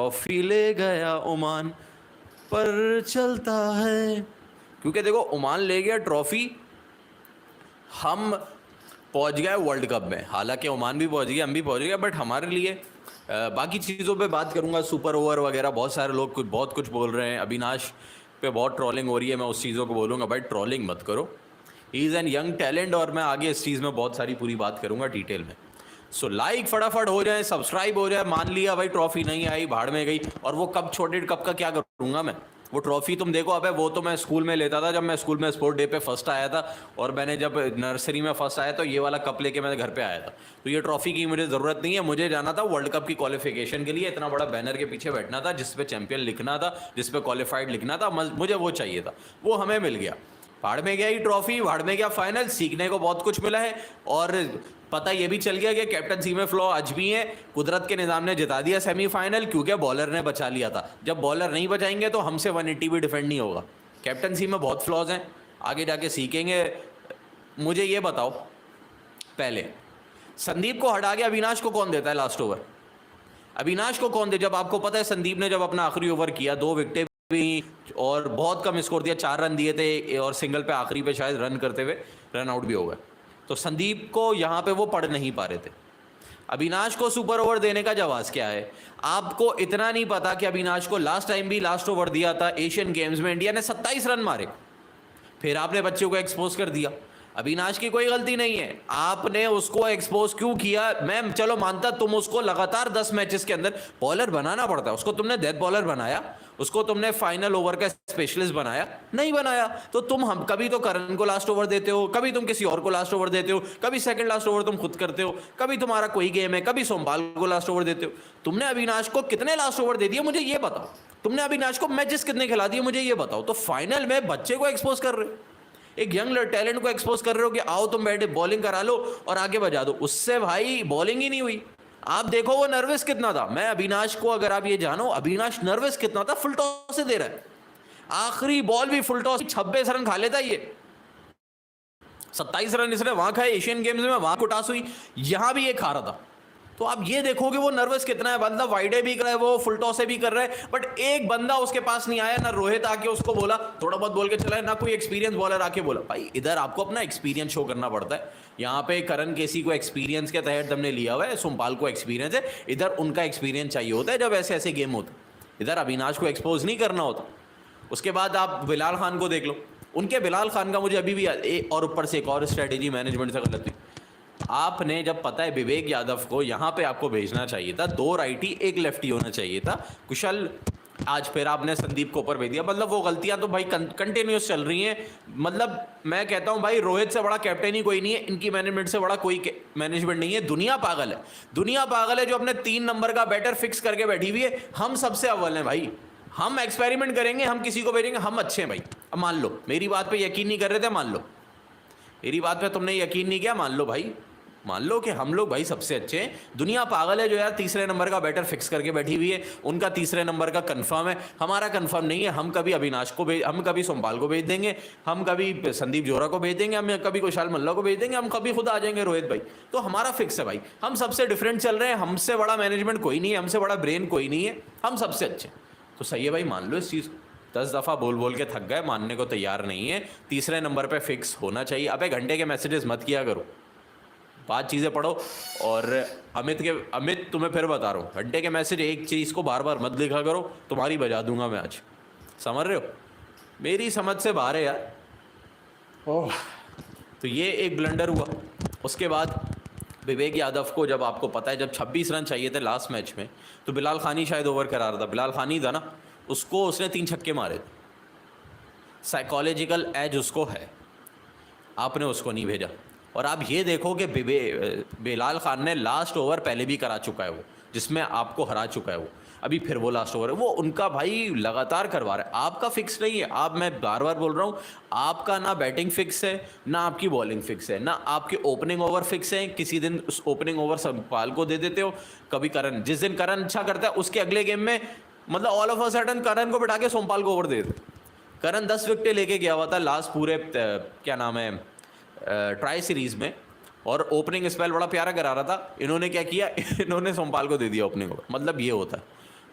Trophy ले गया Oman पर चलता है। क्योंकि देखो ओमान ले गया ट्रॉफी, हम पहुंच गए वर्ल्ड कप में, हालांकि ओमान भी पहुंच गया, हम भी पहुंच गए, बट हमारे लिए बाकी चीज़ों पे बात करूंगा, सुपर ओवर वगैरह, बहुत सारे लोग बहुत कुछ बोल रहे हैं, अविनाश पे बहुत ट्रोलिंग हो रही है, मैं उस चीज़ों को बोलूँगा भाई ट्रोलिंग मत करो, he is an young talent, और मैं आगे इस चीज़ में बहुत सारी पूरी बात करूंगा डिटेल में। सो लाइक फटाफट हो जाए, सब्सक्राइब हो जाए। मान लिया भाई ट्रॉफी नहीं आई, भाड़ में गई, और वो कप छोटे कप का क्या करूंगा मैं, वो ट्रॉफी तुम देखो, अबे वो तो मैं स्कूल में लेता था, जब मैं स्कूल में स्पोर्ट डे पे फर्स्ट आया था, और मैंने जब नर्सरी में फर्स्ट आया तो ये वाला कप लेके मैं घर पे आया था। तो ये ट्रॉफी की मुझे ज़रूरत नहीं है, मुझे जाना था वर्ल्ड कप की क्वालिफिकेशन के लिए, इतना बड़ा बैनर के पीछे बैठना था जिस पे चैंपियन लिखना था, जिस पे क्वालिफाइड लिखना था, मुझे वो चाहिए था, वो हमें मिल गया। भाड़ में गया ही ट्रॉफी, भाड़ में गया फाइनल, सीखने को बहुत कुछ मिला है, और पता ये भी चल गया कि कैप्टनसी में फ्लॉ आज भी है, कुदरत के निज़ाम ने जिता दिया सेमीफाइनल, क्योंकि बॉलर ने बचा लिया था। जब बॉलर नहीं बचाएंगे तो हमसे 180 भी डिफेंड नहीं होगा। कैप्टनसी में बहुत फ्लॉज हैं, आगे जाके सीखेंगे। मुझे ये बताओ, पहले संदीप को हटा के अविनाश को कौन देता है लास्ट ओवर? अविनाश को कौन दे? जब आपको पता है संदीप ने जब अपना आखिरी ओवर किया, 2 विकेटें भी और बहुत कम स्कोर दिया, 4 रन दिए थे, और सिंगल पे आखिरी पे शायद रन करते हुए रन आउट भी हो गए, तो संदीप को यहाँ पे वो पढ़ नहीं पा रहे थे। अविनाश को सुपर ओवर देने का जवाब क्या है? आपको इतना नहीं पता कि अविनाश को लास्ट टाइम भी लास्ट ओवर दिया था एशियन गेम्स में, इंडिया ने 27 रन मारे, फिर आपने बच्चों को एक्सपोज कर दिया। अविनाश की कोई गलती नहीं है, आपने उसको एक्सपोज क्यों किया? मैं चलो मानता, तुम उसको लगातार 10 मैचेस के अंदर बॉलर बनाना पड़ता है, उसको तुमने डेथ बॉलर बनाया, उसको तुमने फाइनल ओवर का स्पेशलिस्ट बनाया? नहीं बनाया। तो तुम हम कभी तो करण को लास्ट ओवर देते हो, कभी तुम किसी और को लास्ट ओवर देते हो, कभी सेकंड लास्ट ओवर तुम खुद करते हो, कभी तुम्हारा कोई गेम है, कभी सोमपाल को लास्ट ओवर देते हो। तुमने अविनाश को कितने लास्ट ओवर दे दिए मुझे ये बताओ, तुमने अविनाश को मैचेस कितने खिला दिए मुझे ये बताओ। तो फाइनल में बच्चे को एक्सपोज कर रहे हो, एक यंग टैलेंट को एक्सपोज कर रहे हो कि आओ तुम बैठे बॉलिंग करा लो और आगे बजा दो। उससे भाई बॉलिंग ही नहीं हुई। आप देखो वो नर्वस कितना था, मैं अविनाश को, अगर आप ये जानो अविनाश नर्वस कितना था, फुल टॉस से दे रहा है, आखिरी बॉल भी फुल टॉस, 26 रन खा लेता ये, 27 रन इसने वहां खाए एशियन गेम्स में, वहां को टॉस हुई, यहां भी ये खा रहा था। तो आप ये देखोगे वो नर्वस कितना है, बंदा वाइडे भी कर रहा है, वो फुल टॉस से भी कर रहा है, बट एक बंदा उसके पास नहीं आया, ना रोहित आके उसको बोला, थोड़ा बहुत बोल के चला है, ना कोई एक्सपीरियंस बॉलर आके बोला। भाई इधर आपको अपना एक्सपीरियंस शो करना पड़ता है। यहाँ पे करण केसी को एक्सपीरियंस के तहत हमने लिया हुआ है, सोमपाल को एक्सपीरियंस है, इधर उनका एक्सपीरियंस चाहिए होता है जब ऐसे ऐसे गेम होते, इधर अविनाश को एक्सपोज नहीं करना होता। उसके बाद आप बिलाल खान को देख लो, उनके बिलाल खान का मुझे अभी भी और ऊपर से एक और स्ट्रेटेजी मैनेजमेंट से गलत हुई। आपने जब पता है विवेक यादव को यहाँ पे आपको भेजना चाहिए था, 2 राइटी 1 लेफ्टी होना चाहिए था कुशल, आज फिर आपने संदीप को ऊपर भेज दिया। मतलब वो गलतियां तो भाई कंटिन्यूस चल रही हैं। मतलब मैं कहता हूं भाई रोहित से बड़ा कैप्टन ही कोई नहीं है, इनकी मैनेजमेंट से बड़ा कोई मैनेजमेंट नहीं है। दुनिया पागल है, दुनिया पागल है जो अपने 3 नंबर का बैटर फिक्स करके बैठी हुई है। हम सबसे अव्वल हैं भाई, हम एक्सपेरिमेंट करेंगे, हम किसी को भेजेंगे, हम अच्छे हैं भाई। अब मान लो मेरी बात पे यकीन नहीं कर रहे थे, मान लो मेरी बात पे तुमने यकीन नहीं किया, मान लो भाई, मान लो कि हम लोग भाई सबसे अच्छे हैं। दुनिया पागल है जो यार तीसरे नंबर का बैटर फिक्स करके बैठी हुई है, उनका तीसरे नंबर का कंफर्म है, हमारा कंफर्म नहीं है। हम कभी अविनाश को भेज, हम कभी सोमपाल को भेज देंगे, हम कभी संदीप जोरा को भेज देंगे, हम कभी कुशाल मल्ला को भेज देंगे, हम कभी खुद आ जाएंगे रोहित भाई। तो हमारा फिक्स है भाई, हम सबसे डिफरेंट चल रहे हैं, हमसे बड़ा मैनेजमेंट कोई नहीं है, हमसे बड़ा ब्रेन कोई नहीं है, हम सबसे अच्छे। तो सही है भाई, मान लो इस चीज़। 10 दफ़ा बोल बोल के थक गए, मानने को तैयार नहीं है। तीसरे नंबर पे फिक्स होना चाहिए। अबे घंटे के मैसेजेस मत किया करो, बात चीज़ें पढ़ो। और अमित तुम्हें फिर बता रहा हूँ, घंटे के मैसेज एक चीज़ को बार बार मत लिखा करो, तुम्हारी बजा दूंगा मैं आज, समझ रहे हो? मेरी समझ से बाहर है यार। ओह, तो ये एक ब्लंडर हुआ। उसके बाद विवेक यादव को, जब आपको पता है जब 26 रन चाहिए थे लास्ट मैच में, तो बिलाल खानी शायद ओवर करा रहा था, बिलाल खानी था ना, उसको उसने 3 छक्के मारे थे। साइकोलॉजिकल एज उसको है, आपने उसको नहीं भेजा। और आप ये देखो कि बिलाल खान ने लास्ट ओवर पहले भी करा चुका है वो, जिसमें आपको हरा चुका है वो, अभी फिर वो लास्ट ओवर है, वो उनका भाई लगातार करवा रहा है। आपका फिक्स नहीं है। आप, मैं बार बार बोल रहा हूँ, आपका ना बैटिंग फिक्स है, ना आपकी बॉलिंग फिक्स है, ना आपके ओपनिंग ओवर फिक्स है। किसी दिन उस ओपनिंग ओवर सोमपाल को दे देते हो, कभी करण, जिस दिन करण अच्छा करता है उसके अगले गेम में मतलब ऑल ऑफ अ सडन करण को बिठा के सोमपाल को ओवर दे देते। करण 10 विकेटें लेके गया हुआ था लास्ट पूरे क्या नाम है ट्राई सीरीज में, और ओपनिंग स्पेल बड़ा प्यारा करा रहा था। इन्होंने क्या किया, इन्होंने सोमपाल को दे दिया ओपनिंग ओवर। मतलब ये होता है।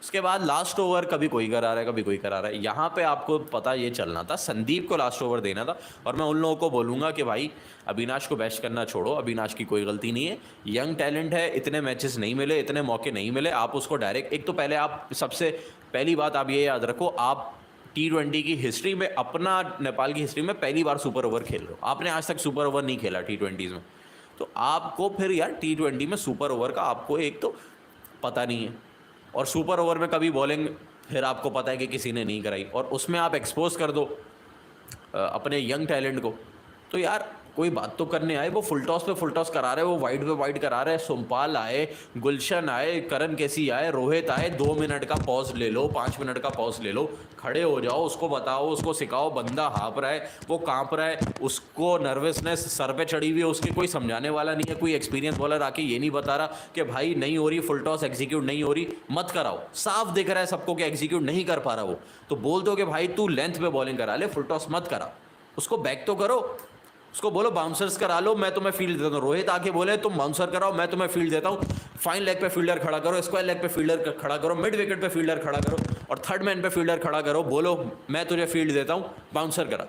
उसके बाद लास्ट ओवर कभी कोई करा रहा है, कभी कोई करा रहा है। यहाँ पे आपको पता ये चलना था, संदीप को लास्ट ओवर देना था। और मैं उन लोगों को बोलूँगा कि भाई अविनाश को बैश करना छोड़ो, अविनाश की कोई गलती नहीं है, यंग टैलेंट है, इतने मैचेस नहीं मिले, इतने मौके नहीं मिले, आप उसको डायरेक्ट, एक तो पहले आप सबसे पहली बात आप ये याद रखो, आप T20 की हिस्ट्री में, अपना नेपाल की हिस्ट्री में पहली बार सुपर ओवर खेल रहे हो, आपने आज तक सुपर ओवर नहीं खेला T20 में, तो आपको फिर यार T20 में सुपर ओवर का आपको एक तो पता नहीं है, और सुपर ओवर में कभी बॉलिंग फिर आपको पता है कि किसी ने नहीं कराई, और उसमें आप एक्सपोज कर दो अपने यंग टैलेंट को, तो यार कोई बात तो करने आए। वो फुल टॉस पे फुल टॉस करा रहे, वो वाइड पे वाइड करा रहे, सोमपाल आए, गुलशन आए, करण केसी आए, रोहित आए, 2 मिनट का पॉज ले लो, 5 मिनट का पॉज ले लो, खड़े हो जाओ, उसको बताओ, उसको सिखाओ, बंदा हाँप रहा है, वो कांप रहा है, उसको नर्वसनेस सर पे चढ़ी हुई है, उसके कोई समझाने वाला नहीं है, कोई एक्सपीरियंस बॉलर आके ये नहीं बता रहा कि भाई नहीं हो रही फुल टॉस, एग्जीक्यूट नहीं हो रही, मत कराओ, साफ दिख रहा है सबको कि एग्जीक्यूट नहीं कर पा रहा वो, तो बोल दो कि भाई तू लेंथ पे बॉलिंग करा ले, फुल टॉस मत करा, उसको बैक तो करो, उसको बोलो बाउंसर्स करा लो, मैं तुम्हें फील्ड देता हूँ। रोहित आके बोले तुम बाउंसर कराओ, मैं तुम्हें फील्ड देता हूँ, फाइन लेग पे फील्डर खड़ा करो, स्क्वायर लेग पे फील्डर खड़ा करो, मिड विकेट पे फील्डर खड़ा करो, और थर्ड मैन पे फील्डर खड़ा करो, बोलो मैं तुझे फील्ड देता हूँ, बाउंसर करा।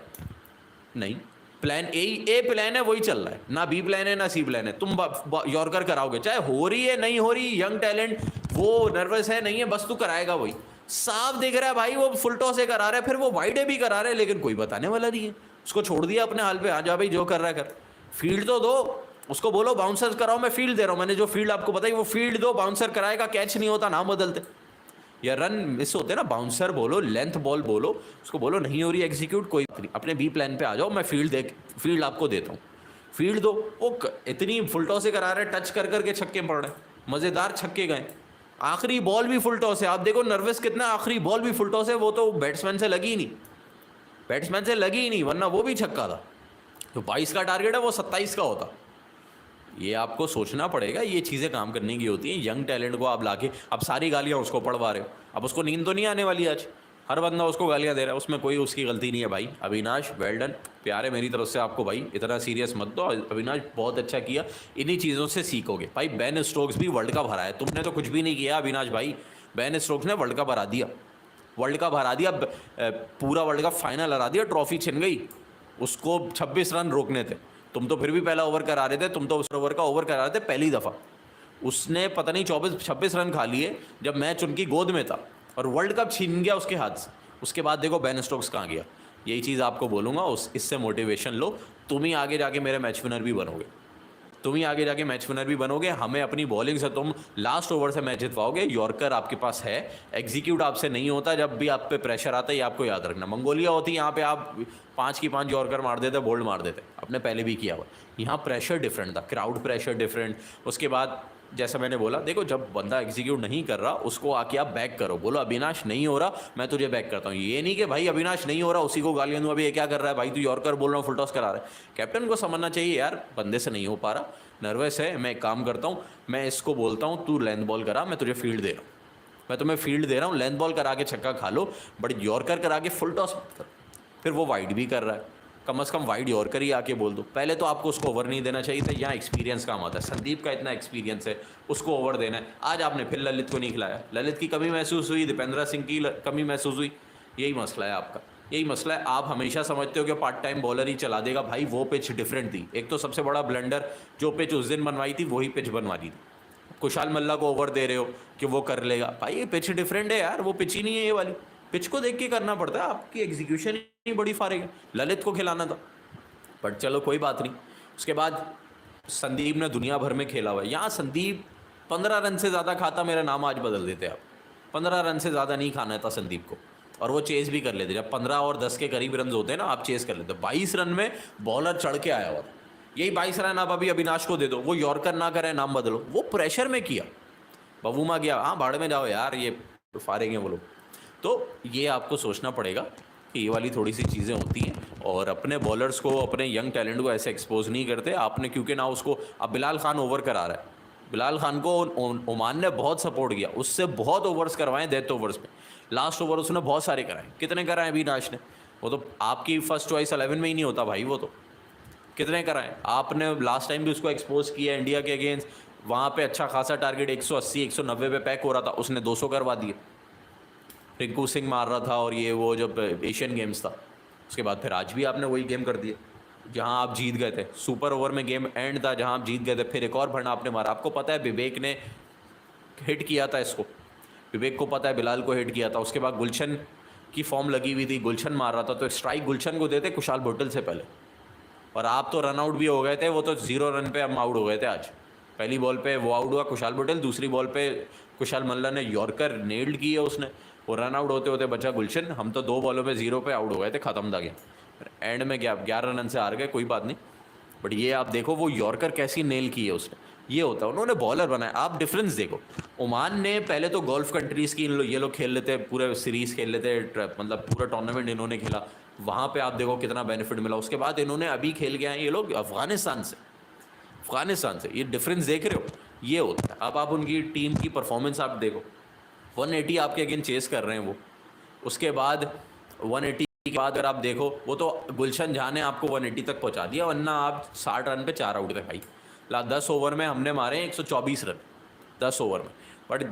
नहीं, प्लान ए प्लान है, वही चल रहा है, ना बी प्लान है ना सी प्लान है। तुम यॉर्कर कराओगे, चाहे हो रही है नहीं हो रही, यंग टैलेंट वो नर्वस है नहीं है, बस तू कराएगा वही, साफ दिख रहा है भाई, वो फुल टॉस से करा रहा है, फिर वो वाइड भी करा रहे हैं, लेकिन कोई बताने वाला नहीं है, उसको छोड़ दिया अपने हाल पे, आ जा भाई जो कर रहा है कर, फील्ड तो दो, उसको बोलो बाउंसर कराओ, मैं फील्ड दे रहा हूं, मैंने जो फील्ड आपको बताई वो फील्ड दो, बाउंसर कराएगा, कैच नहीं होता नाम बदलते, या रन मिस होते ना, बाउंसर बोलो, लेंथ बॉल बोलो, उसको बोलो नहीं हो रही एग्जीक्यूट, कोई अपने बी प्लान पे आ जाओ, मैं फील्ड आपको देता हूँ, फील्ड दो। वो इतनी फुल टॉस से करा रहे, टच कर करके छक्के पड़ रहे, मजेदार छक्के गए, आखिरी बॉल भी फुल टॉस है, आप देखो नर्वस कितना, आखिरी बॉल भी फुल टॉस है, वो तो बैट्समैन से लगी ही नहीं, बैट्समैन से लगी ही नहीं, वरना वो भी छक्का था, तो 22 का टारगेट है वो 27 का होता। ये आपको सोचना पड़ेगा, ये चीज़ें काम करने की होती हैं। यंग टैलेंट को आप लाके अब सारी गालियाँ उसको पढ़वा रहे हो, अब उसको नींद तो नहीं आने वाली आज, हर बंदा उसको गालियाँ दे रहा है, उसमें कोई उसकी गलती नहीं है भाई। अविनाश वेल डन, प्यार है मेरी तरफ से आपको भाई, इतना सीरियस मत दो, अविनाश बहुत अच्छा किया, इन्हीं चीज़ों से सीखोगे भाई। बेन स्टोक्स भी वर्ल्ड कप हराया, तुमने तो कुछ भी नहीं किया अविनाश भाई, बेन स्टोक्स ने वर्ल्ड कप हरा दिया, वर्ल्ड कप हरा दिया, पूरा वर्ल्ड कप फाइनल हरा दिया, ट्रॉफी छिन गई, उसको 26 रन रोकने थे, तुम तो फिर भी पहला ओवर करा रहे थे, तुम तो उस ओवर का ओवर करा रहे थे पहली दफ़ा, उसने पता नहीं 24-26 रन खा लिए जब मैच उनकी गोद में था, और वर्ल्ड कप छीन गया उसके हाथ से। उसके बाद देखो बेन स्टोक्स कहाँ गया। यही चीज़ आपको बोलूँगा, इससे मोटिवेशन लो, तुम ही आगे जाके मेरे मैच विनर भी बनोगे, तुम ही आगे जाके मैच विनर भी बनोगे। हमें अपनी बॉलिंग से तुम लास्ट ओवर से मैच जितवाओगे, यॉर्कर आपके पास है, एग्जीक्यूट आपसे नहीं होता, जब भी आप पे प्रेशर आता है ये आपको याद रखना। मंगोलिया होती यहाँ पे आप 5 की 5 यॉर्कर मार देते, बोल्ड मार देते, आपने पहले भी किया हुआ। यहाँ प्रेशर डिफरेंट था, क्राउड प्रेशर डिफरेंट। उसके बाद जैसा मैंने बोला, देखो जब बंदा एग्जीक्यूट नहीं कर रहा उसको आके आप बैक करो, बोलो अविनाश नहीं हो रहा मैं तुझे बैक करता हूँ। ये नहीं कि भाई अविनाश नहीं हो रहा उसी को गालियाँ दूँ, अभी ये क्या कर रहा है भाई, तू यॉर्कर बोल रहा हूँ फुल टॉस करा रहा है। कैप्टन को समझना चाहिए यार, बंदे से नहीं हो पा रहा, नर्वस है, मैं एक काम करता हूँ, मैं इसको बोलता हूँ तू लेंथ बॉल करा, मैं तुझे फील्ड दे रहा हूँ, मैं तुम्हें फील्ड दे रहा हूँ, लेंथ बॉल करा के छक्का खा लो, बट यॉर्कर करा के फुल टॉस मत कर। फिर वो वाइड भी कर रहा है, कम से कम वाइड यॉर्कर ही आके बोल दो। पहले तो आपको उसको ओवर नहीं देना चाहिए था, यहाँ एक्सपीरियंस काम आता है। संदीप का इतना एक्सपीरियंस है, उसको ओवर देना है। आज आपने फिर ललित को नहीं खिलाया, ललित की कमी महसूस हुई, दीपेंद्र सिंह की कमी महसूस हुई, यही मसला है आपका, यही मसला है। आप हमेशा समझते हो कि पार्ट टाइम बॉलर ही चला देगा, भाई वो पिच डिफरेंट थी। एक तो सबसे बड़ा ब्लंडर, जो पिच उस दिन बनवाई थी वही पिच बनवा दी थी। कुशाल मल्ला को ओवर दे रहे हो कि वो कर लेगा, भाई ये पिच डिफरेंट है यार, वो पिच ही नहीं है ये वाली, पिच को देख के करना पड़ता है, आपकी एग्जीक्यूशन ही बड़ी फारेग है। ललित को खिलाना था, बट चलो कोई बात नहीं। उसके बाद संदीप ने दुनिया भर में खेला हुआ है, यहाँ संदीप 15 रन से ज़्यादा खाता, मेरा नाम आज बदल देते आप। 15 रन से ज़्यादा नहीं खाना था संदीप को, और वो चेस भी कर लेते। जब 15 और 10 के करीब रन होते हैं ना, आप चेस कर लेते। 22 रन में बॉलर चढ़ के आया हुआ, यही 22 रन आप अभी अविनाश को दे दो, वो यॉर्कर ना करे, नाम बदलो, वो प्रेशर में किया, बबूमा गया, हाँ भाड़ में जाओ यार, ये फारेंगे वो लोग। तो ये आपको सोचना पड़ेगा कि ये वाली थोड़ी सी चीज़ें होती हैं, और अपने बॉलर्स को, अपने यंग टैलेंट को ऐसे एक्सपोज नहीं करते आपने, क्योंकि ना उसको, अब बिलाल खान ओवर करा रहा है, बिलाल खान को ओमान ने बहुत सपोर्ट किया, उससे बहुत ओवर्स करवाए, डेथ ओवर्स में, लास्ट ओवर उसने बहुत सारे कराए। कितने कराए अविनाश ने, वो तो आपकी फर्स्ट चॉइस 11 में ही नहीं होता भाई, वो तो कितने कराए आपने। लास्ट टाइम भी उसको एक्सपोज किया इंडिया के अगेंस्ट, वहाँ पे अच्छा खासा टारगेट 180 190 पे पैक हो रहा था, उसने 200 करवा दिए। रिंकू सिंह मार रहा था और ये वो जब एशियन गेम्स था, उसके बाद फिर आज भी आपने वही गेम कर दिया जहां आप जीत गए थे। सुपर ओवर में गेम एंड था जहां आप जीत गए थे, फिर एक और भरना आपने मारा। आपको पता है विवेक ने हिट किया था इसको, विवेक को पता है बिलाल को हिट किया था। उसके बाद गुलशन की फॉर्म लगी हुई थी, गुलशन मार रहा था, तो स्ट्राइक गुलशन को देते कुशाल भुट्टल से पहले, और आप तो रन आउट भी हो गए थे। वो तो 0 रन पे हम आउट हो गए थे आज। पहली बॉल पे वो आउट हुआ कुशाल भुट्टल, दूसरी बॉल पे कुशाल मल्ला ने यॉर्कर नेल्ड की है उसने, वो रन आउट होते होते बचा गुलशन। हम तो 2 बॉलों पे 0 पे आउट हो गए थे, ख़त्म था गेम। एंड में 11 रन से हार गए, कोई बात नहीं। बट ये आप देखो वो यॉर्कर कैसी नेल की है उसने, ये होता है उन्होंने बॉलर बनाया। आप डिफरेंस देखो, ओमान ने पहले तो गोल्फ कंट्रीज़ की ये लोग खेल लेते, पूरे सीरीज़ खेल लेते, मतलब पूरा टूर्नामेंट इन्होंने खेला, वहाँ पे आप देखो कितना बेनिफिट मिला। उसके बाद इन्होंने अभी खेल के आए ये लोग अफगानिस्तान से, ये डिफरेंस देख रहे हो, ये होता है। अब आप उनकी टीम की परफॉर्मेंस आप देखो, 180 आपके अगेंस्ट चेस कर रहे हैं वो, उसके बाद 180 के बाद अगर आप देखो वो तो गुलशन झा ने आपको 180 तक पहुंचा दिया, वरना आप 60 रन पे 4 आउट थे भाई। 10 ओवर में हमने मारे 124 रन 10 ओवर में। बट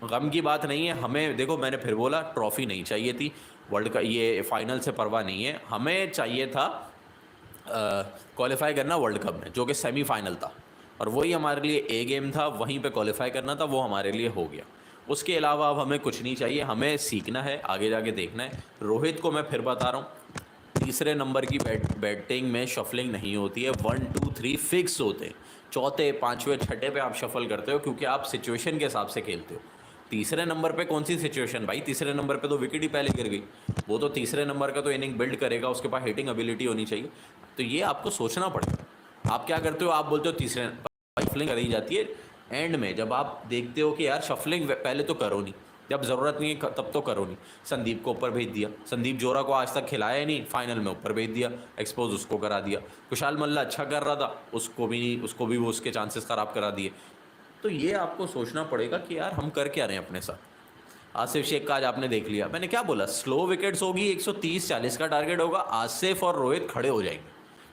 गम की बात नहीं है, हमें देखो मैंने फिर बोला ट्रॉफी नहीं चाहिए थी वर्ल्ड का, ये फाइनल से परवाह नहीं है, हमें चाहिए था क्वालिफाई करना वर्ल्ड कप में, जो कि सेमीफाइनल था, और वही हमारे लिए ए गेम था, वहीं पे क्वालिफाई करना था, वो हमारे लिए हो गया। उसके अलावा अब हमें कुछ नहीं चाहिए, हमें सीखना है, आगे जाके देखना है। रोहित को मैं फिर बता रहा हूँ, तीसरे नंबर की बैटिंग में शफलिंग नहीं होती है, 1 2 3 फिक्स होते हैं, चौथे पाँचवें छठे पे आप शफल करते हो, क्योंकि आप सिचुएशन के हिसाब से खेलते हो। तीसरे नंबर पे कौन सी सिचुएशन भाई, तीसरे नंबर पे तो विकेट ही पहले गिर गई, वो तो तीसरे नंबर का तो इनिंग बिल्ड करेगा, उसके पास हिटिंग एबिलिटी होनी चाहिए। तो ये आपको सोचना पड़ेगा। आप क्या करते हो, आप बोलते हो तीसरे शफलिंग करी जाती है एंड में, जब आप देखते हो कि यार शफलिंग पहले तो करो नहीं, जब ज़रूरत नहीं है तब तो करो नहीं। संदीप को ऊपर भेज दिया, संदीप जोरा को आज तक खिलाया नहीं, फाइनल में ऊपर भेज दिया, एक्सपोज उसको करा दिया। कुशाल मल्ला अच्छा कर रहा था, उसको भी वो उसके चांसेस ख़राब करा दिए। तो ये आपको सोचना पड़ेगा कि यार हम कर क्या रहे हैं अपने साथ। आसिफ शेख का आज आपने देख लिया, मैंने क्या बोला, स्लो विकेट्स होगी, 130-40 का टारगेट होगा, आसिफ और रोहित खड़े हो जाएंगे,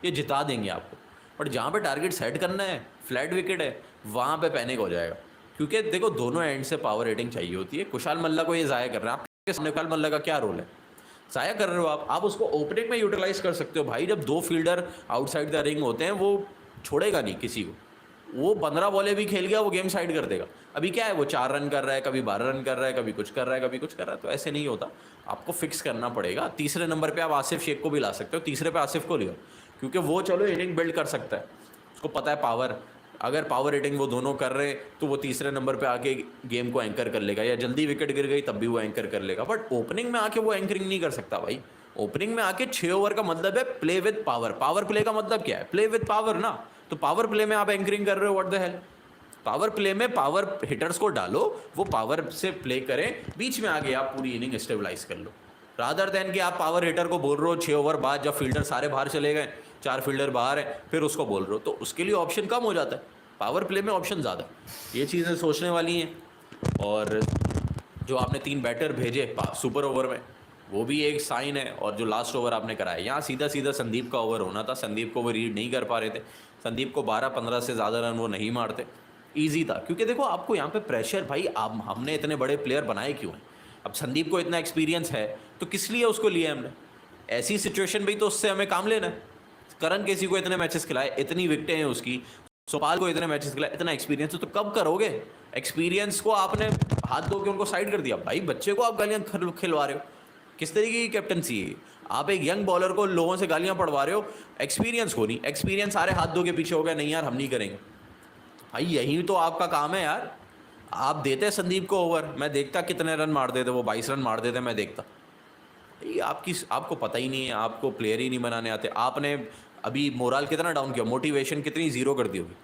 ये जिता देंगे आपको। बट जहाँ पे टारगेट सेट करना है, फ्लैट विकेट है, वहाँ पे पैनिक हो जाएगा, क्योंकि देखो दोनों एंड से पावर रेटिंग चाहिए होती है। कुशाल मल्ला को ये ज़ाया कर रहे हैं, आपके सामने कुशाल मल्ला का क्या रोल है, ज़ाया कर रहे हो आप उसको ओपनिंग में यूटिलाइज कर सकते हो भाई। जब 2 फील्डर आउटसाइड द रिंग होते हैं, वो छोड़ेगा नहीं किसी को, वो 15 बॉलें भी खेल गया, वो गेम साइड कर देगा। अभी क्या है, वो 4 रन कर रहा है, कभी 12 रन कर रहा है, कभी कुछ कर रहा है, कभी कुछ कर रहा है, तो ऐसे नहीं होता, आपको फिक्स करना पड़ेगा। तीसरे नंबर पे आप आसिफ शेख को भी ला सकते हो, तीसरे पे आसिफ को लियो, क्योंकि वो चलो इनिंग बिल्ड कर सकता है, उसको पता है पावर, अगर पावर रेटिंग वो दोनों कर रहे हैं तो वो तीसरे नंबर पे आके गेम को एंकर कर लेगा, या जल्दी विकेट गिर गई तब भी वो एंकर कर लेगा। बट ओपनिंग में आके वो एंकरिंग नहीं कर सकता भाई। ओपनिंग में आके 6 ओवर का मतलब है play with power, power play का मतलब क्या है, प्ले विद पावर ना, तो पावर प्ले में आप एंकरिंग कर रहे हो, what the hell. Power play में पावर हिटर्स को डालो, वो पावर से प्ले करें, बीच में आगे आप पूरी इनिंग स्टेबलाइज कर लो, रादर देन कि आप पावर हिटर को बोल रहे हो 6 ओवर बाद, जब फील्डर सारे बाहर चले गए, 4 फील्डर बाहर हैं, फिर उसको बोल रहे हो, तो उसके लिए ऑप्शन कम हो जाता है। पावर प्ले में ऑप्शन ज़्यादा, ये चीज़ें सोचने वाली हैं। और जो आपने 3 बैटर भेजे सुपर ओवर में, वो भी एक साइन है। और जो लास्ट ओवर आपने कराया, यहाँ सीधा सीधा संदीप का ओवर होना था, संदीप को वो रीड नहीं कर पा रहे थे, संदीप को 12-15 से ज़्यादा रन वो नहीं मारते, ईजी था। क्योंकि देखो आपको यहाँ पे प्रेशर, भाई आप हमने इतने बड़े प्लेयर बनाए क्यों हैं, अब संदीप को इतना एक्सपीरियंस है तो किस लिए उसको लिया हमने, ऐसी सिचुएशन भी तो उससे हमें काम लेना है। करण केसी को इतने मैचेस खिलाए, इतनी विकेटें हैं उसकी, सोपाल को इतने मैचेस खिलाए, इतना एक्सपीरियंस है, तो कब करोगे। एक्सपीरियंस को आपने हाथ धो के उनको साइड कर दिया, भाई बच्चे को आप गालियाँ खिलवा रहे हो, किस तरीके की कैप्टनसी है। आप एक यंग बॉलर को लोगों से गालियाँ पड़वा रहे हो, एक्सपीरियंस को नहीं, एक्सपीरियंस सारे हाथ धो के पीछे हो गया, नहीं यार हम नहीं करेंगे। भाई यही तो आपका काम है यार, आप देते संदीप को ओवर, मैं देखता कितने रन मार देते, वो 22 रन मार देते, मैं देखता। ये आपको पता ही नहीं है, आपको प्लेयर ही नहीं बनाने आते। आपने अभी मोरल कितना डाउन किया, मोटिवेशन कितनी ज़ीरो कर दी होगी।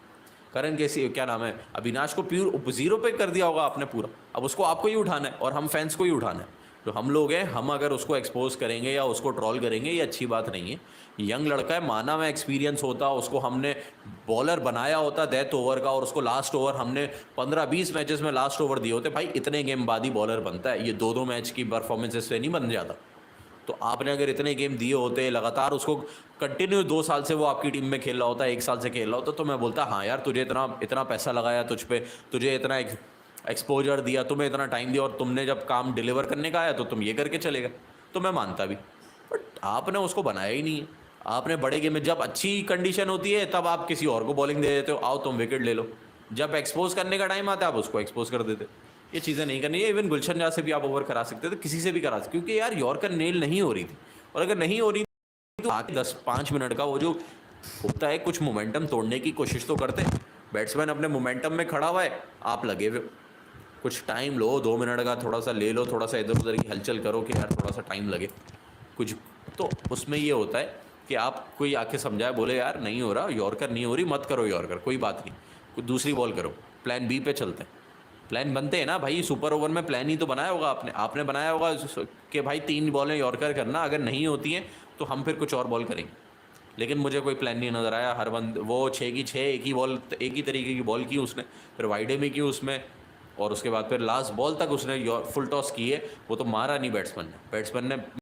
करण कैसी क्या नाम है, अविनाश को प्योर 0 पे कर दिया होगा आपने पूरा, अब उसको आपको ही उठाना है और हम फैंस को ही उठाना है। जो हम लोग हैं, हम अगर उसको एक्सपोज करेंगे या उसको ट्रॉल करेंगे, ये अच्छी बात नहीं है। यंग लड़का है, माना में एक्सपीरियंस होता, उसको हमने बॉलर बनाया होता डेथ ओवर का, और उसको लास्ट ओवर हमने 15-20 मैचेस में लास्ट ओवर दिए होते। भाई इतने गेम बाद ही बॉलर बनता है, ये 2-2 मैच की परफॉर्मेंसेस से नहीं बन जाता। तो आपने अगर इतने गेम दिए होते लगातार, उसको कंटिन्यू 2 साल से वो आपकी टीम में खेल रहा होता, 1 साल से खेल रहा होता, तो मैं बोलता हाँ यार तुझे इतना पैसा लगाया तुझ पे, तुझे इतना एक्सपोजर दिया, तुम्हें इतना टाइम दिया और तुमने जब काम डिलीवर करने का आया तो तुम ये करके चले गए, तो मैं मानता भी। बट आपने उसको बनाया ही नहीं है। आपने बड़े गेम में जब अच्छी कंडीशन होती है तब आप किसी और को बॉलिंग दे देते हो, आओ तुम विकेट ले लो। जब एक्सपोज करने का टाइम आता है आप उसको एक्सपोज कर देते। ये चीज़ें नहीं करनी है। इवन गुलशन जहाँ से भी आप ओवर करा सकते थे, किसी से भी करा सकते, क्योंकि यार यॉर्कर नेल नहीं हो रही थी। और अगर नहीं हो रही तो आके 10-5 मिनट का वो जो होता है, कुछ मोमेंटम तोड़ने की कोशिश तो करते। बैट्समैन अपने मोमेंटम में खड़ा हुआ है, आप लगे हुए हो। कुछ टाइम लो, 2 मिनट का थोड़ा सा ले लो, थोड़ा सा इधर उधर की हलचल करो कि यार थोड़ा सा टाइम लगे कुछ। तो उसमें ये होता है कि आप कोई आके समझाए, बोले यार नहीं हो रहा, यॉर्कर नहीं हो रही, मत करो यॉर्कर, कोई बात नहीं, कोई दूसरी बॉल करो, प्लान बी पे चलते हैं। प्लान बनते हैं ना भाई, सुपर ओवर में प्लान ही तो बनाया होगा आपने। आपने बनाया होगा कि भाई 3 बॉलें यॉर्कर करना, अगर नहीं होती हैं तो हम फिर कुछ और बॉल करेंगे। लेकिन मुझे कोई प्लान नहीं नज़र आया। हर बंद वो 6 की 6 एक ही बॉल, एक ही तरीके की बॉल की उसने, फिर वाइडे में की उसमें, और उसके बाद फिर लास्ट बॉल तक उसने फुल टॉस की है। वो तो मारा नहीं बैट्समैन ने